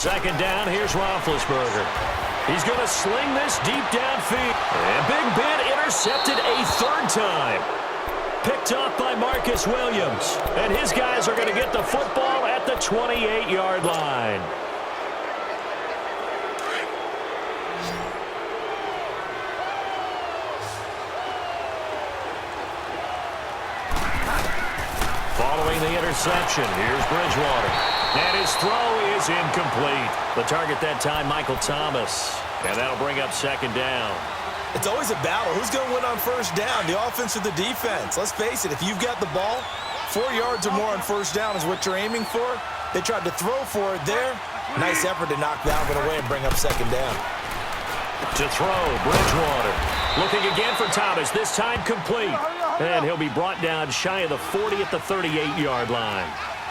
Second down, here's Roethlisberger. He's going to sling this deep downfield. And Big Ben intercepted a third time. Picked off by Marcus Williams. And his guys are going to get the football at the 28-yard line. Following the interception, here's Bridgewater. And his throw is incomplete. The target that time, Michael Thomas. And that'll bring up second down. It's always a battle. Who's going to win on first down, the offense or the defense? Let's face it, if you've got the ball, 4 yards or more on first down is what you're aiming for. They tried to throw for it there. Nice effort to knock that one away and bring up second down. To throw, Bridgewater. Looking again for Thomas, this time complete. And he'll be brought down shy of the 40 at the 38-yard line.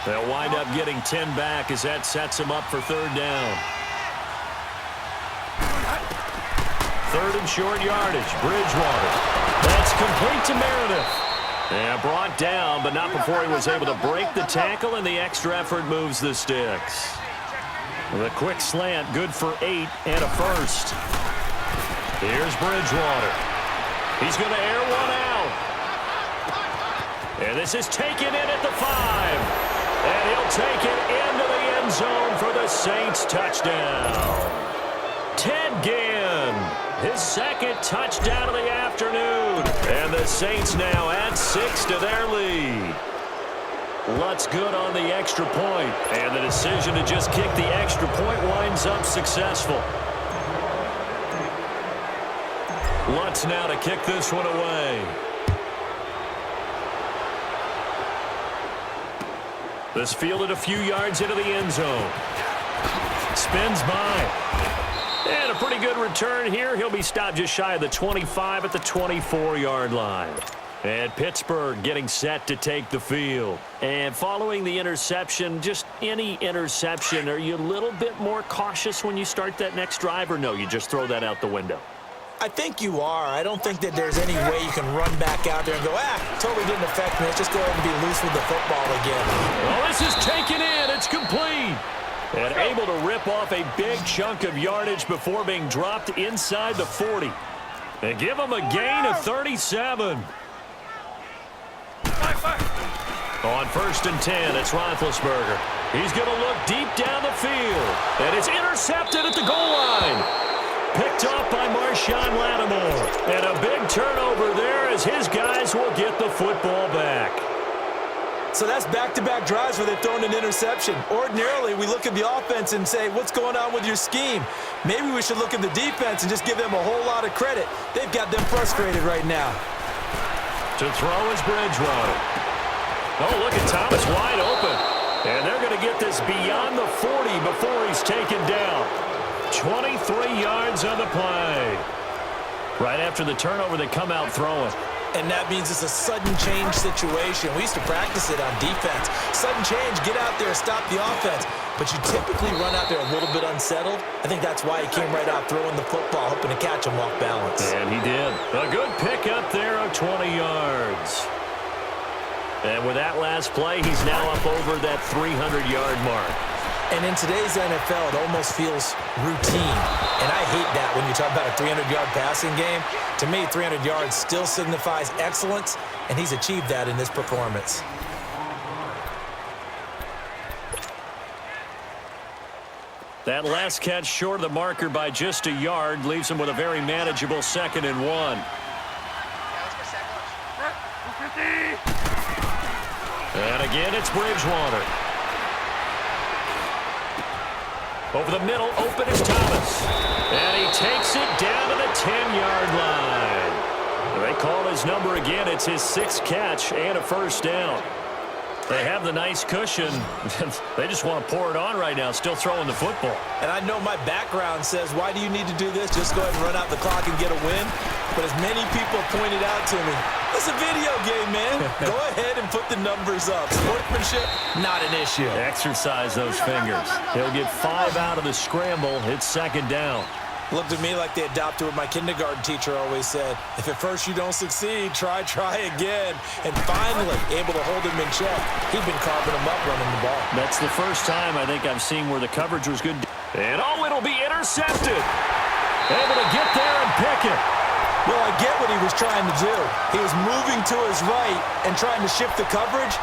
They'll wind up getting 10 back as that sets him up for third down. Third and short yardage, Bridgewater. That's complete to Meredith. And brought down, but not before he was able to break the tackle, and the extra effort moves the sticks. The quick slant, good for 8 and a first. Here's Bridgewater. He's going to air one out. And this is taken in at the 5. And he'll take it into the end zone for the Saints touchdown. Ted Ginn, his second touchdown of the afternoon. And the Saints now add 6 to their lead. Lutz good on the extra point. And the decision to just kick the extra point winds up successful. Lutz now to kick this one away. This fielded a few yards into the end zone. Spins by. And a pretty good return here. He'll be stopped just shy of the 25 at the 24-yard line. And Pittsburgh getting set to take the field. And following the interception, just any interception, are you a little bit more cautious when you start that next drive, or no, you just throw that out the window? I think you are. I don't think that there's any way you can run back out there and go, totally didn't affect me. Let's just go ahead and be loose with the football again. Well, this is taken in. It's complete. And able to rip off a big chunk of yardage before being dropped inside the 40. And give him a gain of 37. On 1st and 10, it's Roethlisberger. He's going to look deep down the field. And it's intercepted at the goal line. Picked off by Marshawn Lattimore. And a big turnover there as his guys will get the football back. So that's back-to-back drives where they've thrown an interception. Ordinarily, we look at the offense and say, what's going on with your scheme? Maybe we should look at the defense and just give them a whole lot of credit. They've got them frustrated right now. To throw is Bridgewater. Oh, look at Thomas wide open. And they're going to get this beyond the 40 before he's taken down. 23 yards on the play. Right after the turnover, they come out throwing. And that means it's a sudden change situation. We used to practice it on defense. Sudden change, get out there, stop the offense. But you typically run out there a little bit unsettled. I think that's why he came right out throwing the football, hoping to catch him off balance. And he did. A good pick up there of 20 yards. And with that last play, he's now up over that 300-yard mark. And in today's NFL, it almost feels routine. And I hate that when you talk about a 300-yard passing game. To me, 300 yards still signifies excellence, and he's achieved that in this performance. That last catch short of the marker by just a yard leaves him with a very manageable 2nd and 1. And again, it's Bridgewater. Over the middle, open is Thomas. And he takes it down to the 10-yard line. They call his number again. It's his 6th catch and a first down. They have the nice cushion. They just want to pour it on right now, still throwing the football. And I know my background says, why do you need to do this? Just go ahead and run out the clock and get a win. But as many people pointed out to me, it's a video game, man. Go ahead and put the numbers up. Sportsmanship, not an issue. Exercise those fingers. He'll get 5 out of the scramble. It's 2nd down. Looked at me like they adopted what my kindergarten teacher always said. If at first you don't succeed, try again. And finally, able to hold him in check. He'd been carving him up running the ball. That's the first time I think I've seen where the coverage was good. And oh, it'll be intercepted. Able to get there and pick it. Well, I get what he was trying to do. He was moving to his right and trying to shift the coverage,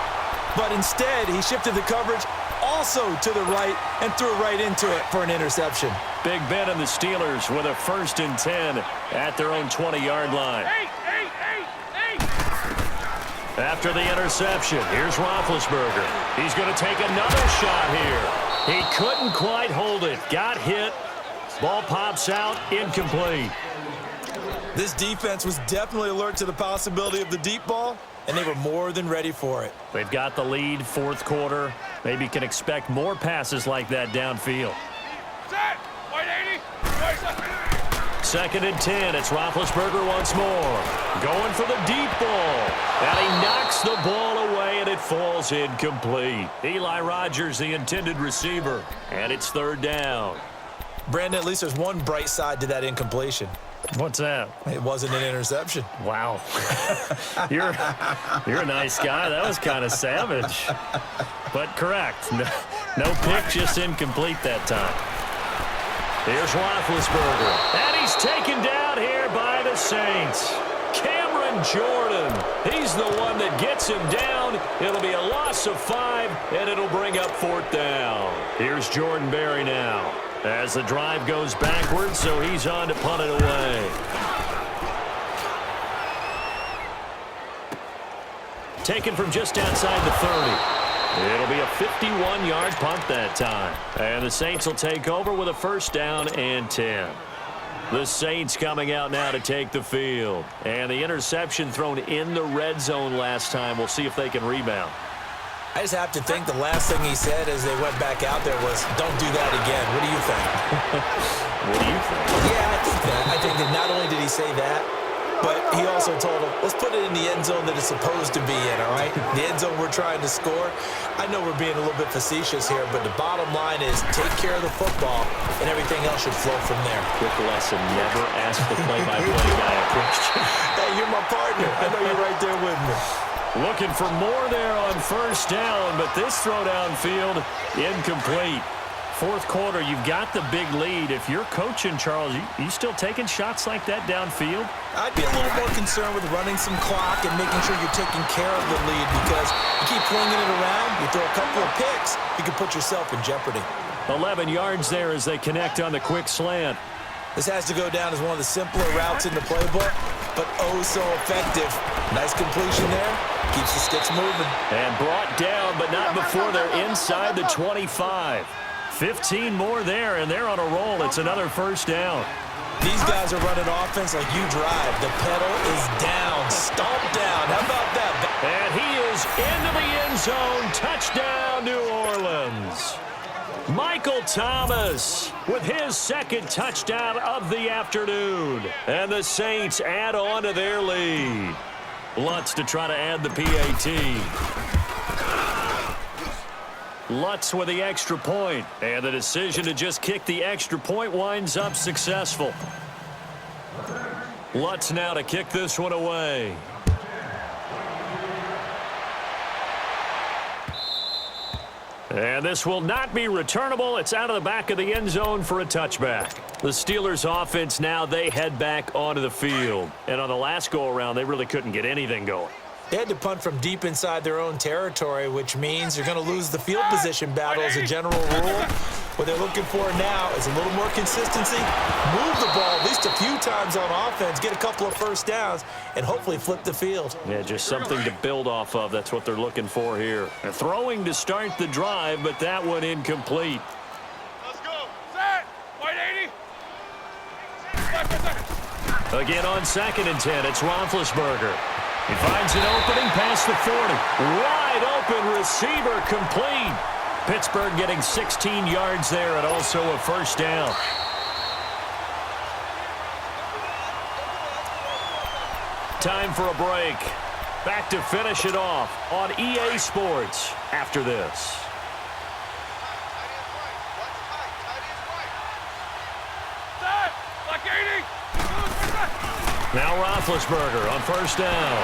but instead he shifted the coverage also to the right and threw right into it for an interception. Big Ben and the Steelers with a 1st and 10 at their own 20-yard line. After the interception, here's Roethlisberger. He's going to take another shot here. He couldn't quite hold it. Got hit. Ball pops out. Incomplete. This defense was definitely alert to the possibility of the deep ball, and they were more than ready for it. They've got the lead, 4th quarter. Maybe can expect more passes like that downfield. 2nd and 10. It's Roethlisberger once more. Going for the deep ball. And he knocks the ball away, and it falls incomplete. Eli Rogers, the intended receiver. And it's 3rd down. Brandon, at least there's one bright side to that incompletion. What's that? It wasn't an interception. Wow. You're a nice guy. That was kind of savage. But correct. No pick, just incomplete that time. Here's Roethlisberger. And he's taken down here by the Saints. Cameron Jordan. He's the one that gets him down. It'll be a loss of 5, and it'll bring up 4th down. Here's Jordan Berry now. As the drive goes backwards, so he's on to punt it away. Taken from just outside the 30. It'll be a 51-yard punt that time. And the Saints will take over with a 1st down and 10. The Saints coming out now to take the field. And the interception thrown in the red zone last time. We'll see if they can rebound. I just have to think the last thing he said as they went back out there was, don't do that again. What do you think? What do you think? Yeah, I think that. I think that not only did he say that, but he also told him, let's put it in the end zone that it's supposed to be in, all right? The end zone we're trying to score. I know we're being a little bit facetious here, but the bottom line is take care of the football, and everything else should flow from there. Quick lesson, never ask the play-by-play guy a question. Hey, you're my partner. I know you're right there with me. Looking for more there on 1st down, but this throw downfield, incomplete. 4th quarter, you've got the big lead. If you're coaching, Charles, you still taking shots like that downfield? I'd be a little more concerned with running some clock and making sure you're taking care of the lead, because you keep flinging it around, you throw a couple of picks, you can put yourself in jeopardy. 11 yards there as they connect on the quick slant. This has to go down as one of the simpler routes in the playbook, but oh so effective. Nice completion there. Keeps the sticks moving. And brought down, but not before they're inside the 25. 15 more there, and they're on a roll. It's another 1st down. These guys are running offense like you drive. The pedal is down, stomped down. How about that? And he is into the end zone. Touchdown, New Orleans. Michael Thomas with his 2nd touchdown of the afternoon. And the Saints add on to their lead. Lutz to try to add the PAT. Lutz with the extra point. And the decision to just kick the extra point winds up successful. Lutz now to kick this one away. And this will not be returnable. It's out of the back of the end zone for a touchback. The Steelers offense now, they head back onto the field. And on the last go-around, they really couldn't get anything going. They had to punt from deep inside their own territory, which means you're going to lose the field position battle as a general rule. What they're looking for now is a little more consistency, move the ball at least a few times on offense, get a couple of 1st downs, and hopefully flip the field. Yeah, just something to build off of. That's what they're looking for here. And throwing to start the drive, but that one incomplete. Let's go. Set. White 80. Again on 2nd and 10, it's Roethlisberger. He finds an opening past the 40. Wide open receiver complete. Pittsburgh getting 16 yards there and also a 1st down. Time for a break. Back to finish it off on EA Sports after this. Now Roethlisberger on 1st down.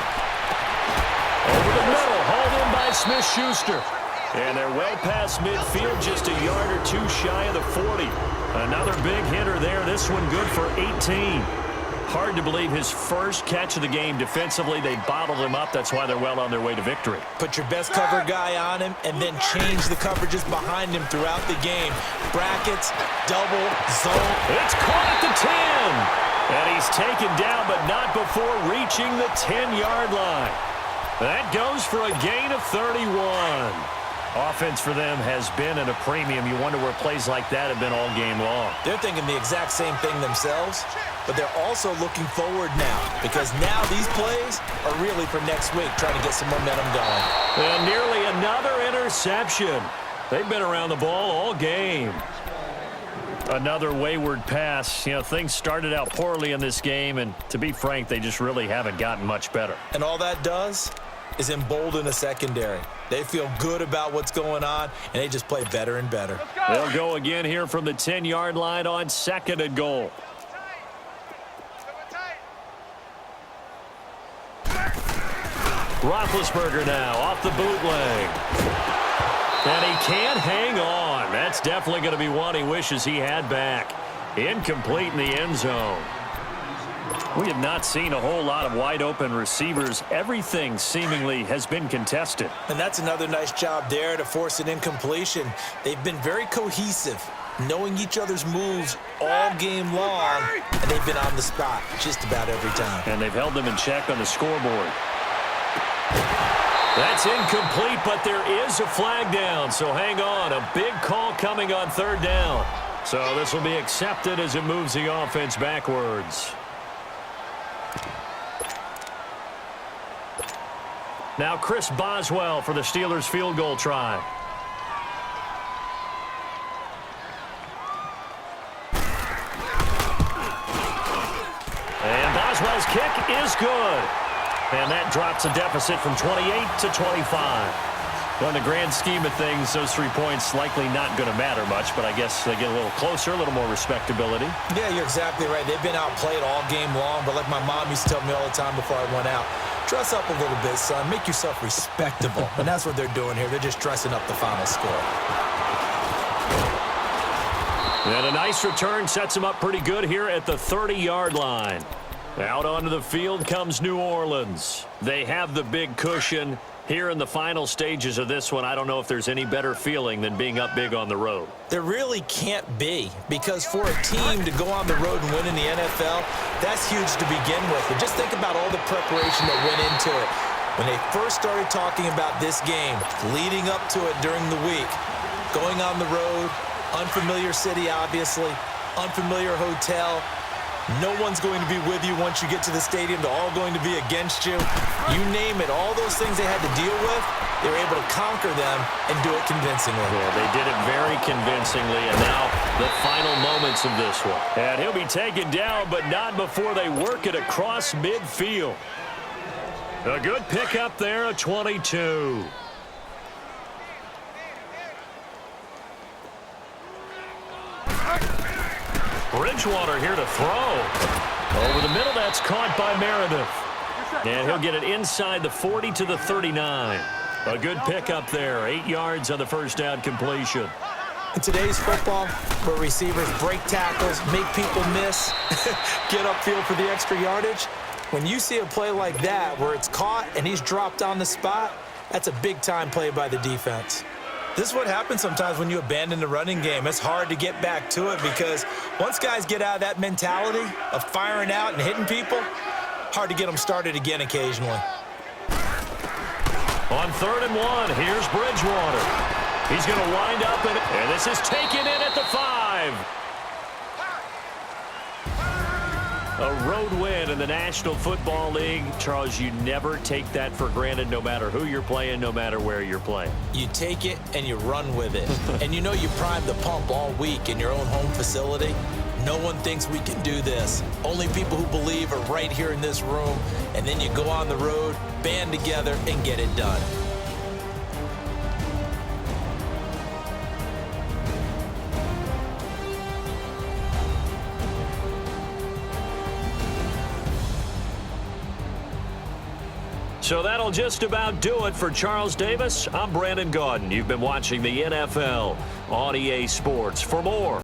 Over the middle, hauled in by Smith-Schuster. And they're well past midfield, just a yard or two shy of the 40. Another big hitter there. This one good for 18. Hard to believe his first catch of the game defensively. They bottled him up. That's why they're well on their way to victory. Put your best cover guy on him and then change the coverages behind him throughout the game. Brackets, double, zone. It's caught at the 10. And he's taken down, but not before reaching the 10-yard line. That goes for a gain of 31. Offense for them has been at a premium. You wonder where plays like that have been all game long. They're thinking the exact same thing themselves, but they're also looking forward now because now these plays are really for next week, trying to get some momentum going. And nearly another interception. They've been around the ball all game. Another wayward pass. You know, things started out poorly in this game, and to be frank, they just really haven't gotten much better. And all that does is embolden a secondary. They feel good about what's going on, and they just play better and better. They'll go again here from the 10-yard line on 2nd and goal. Roethlisberger now off the bootleg. And he can't hang on. That's definitely going to be one he wishes he had back. Incomplete in the end zone. We have not seen a whole lot of wide-open receivers. Everything seemingly has been contested. And that's another nice job there to force an incompletion. They've been very cohesive, knowing each other's moves all game long, and they've been on the spot just about every time. And they've held them in check on the scoreboard. That's incomplete, but there is a flag down, so hang on. A big call coming on 3rd down. So this will be accepted as it moves the offense backwards. Now Chris Boswell for the Steelers field goal try. And Boswell's kick is good. And that drops a deficit from 28 to 25. Well, in the grand scheme of things, those 3 points likely not going to matter much, but I guess they get a little closer, a little more respectability. Yeah, you're exactly right. They've been outplayed all game long, but like my mom used to tell me all the time before I went out, dress up a little bit, son. Make yourself respectable. And that's what they're doing here. They're just dressing up the final score. And a nice return sets them up pretty good here at the 30-yard line. Out onto the field comes New Orleans. They have the big cushion. Here in the final stages of this one, I don't know if there's any better feeling than being up big on the road. There really can't be, because for a team to go on the road and win in the NFL, that's huge to begin with. And just think about all the preparation that went into it. When they first started talking about this game, leading up to it during the week, going on the road, unfamiliar city, obviously, unfamiliar hotel. No one's going to be with you once you get to the stadium. They're all going to be against you. You name it, all those things they had to deal with, they were able to conquer them and do it convincingly. Yeah, they did it very convincingly, and now the final moments of this one. And he'll be taken down, but not before they work it across midfield. A good pickup there, a 22. Bridgewater here to throw. Over the middle, that's caught by Meredith. And he'll get it inside the 40 to the 39. A good pickup there. 8 yards on the first down completion. In today's football, where receivers break tackles, make people miss, get upfield for the extra yardage, when you see a play like that where it's caught and he's dropped on the spot, that's a big-time play by the defense. This is what happens sometimes when you abandon the running game. It's hard to get back to it because once guys get out of that mentality of firing out and hitting people, hard to get them started again occasionally. On 3rd and 1, here's Bridgewater. He's going to wind up, and this is taken in at the 5. A road win in the National Football League. Charles, you never take that for granted no matter who you're playing, no matter where you're playing. You take it and you run with it. And you know you primed the pump all week in your own home facility. No one thinks we can do this. Only people who believe are right here in this room. And then you go on the road, band together, and get it done. So that'll just about do it for Charles Davis. I'm Brandon Gaudin. You've been watching the NFL on EA Sports. For more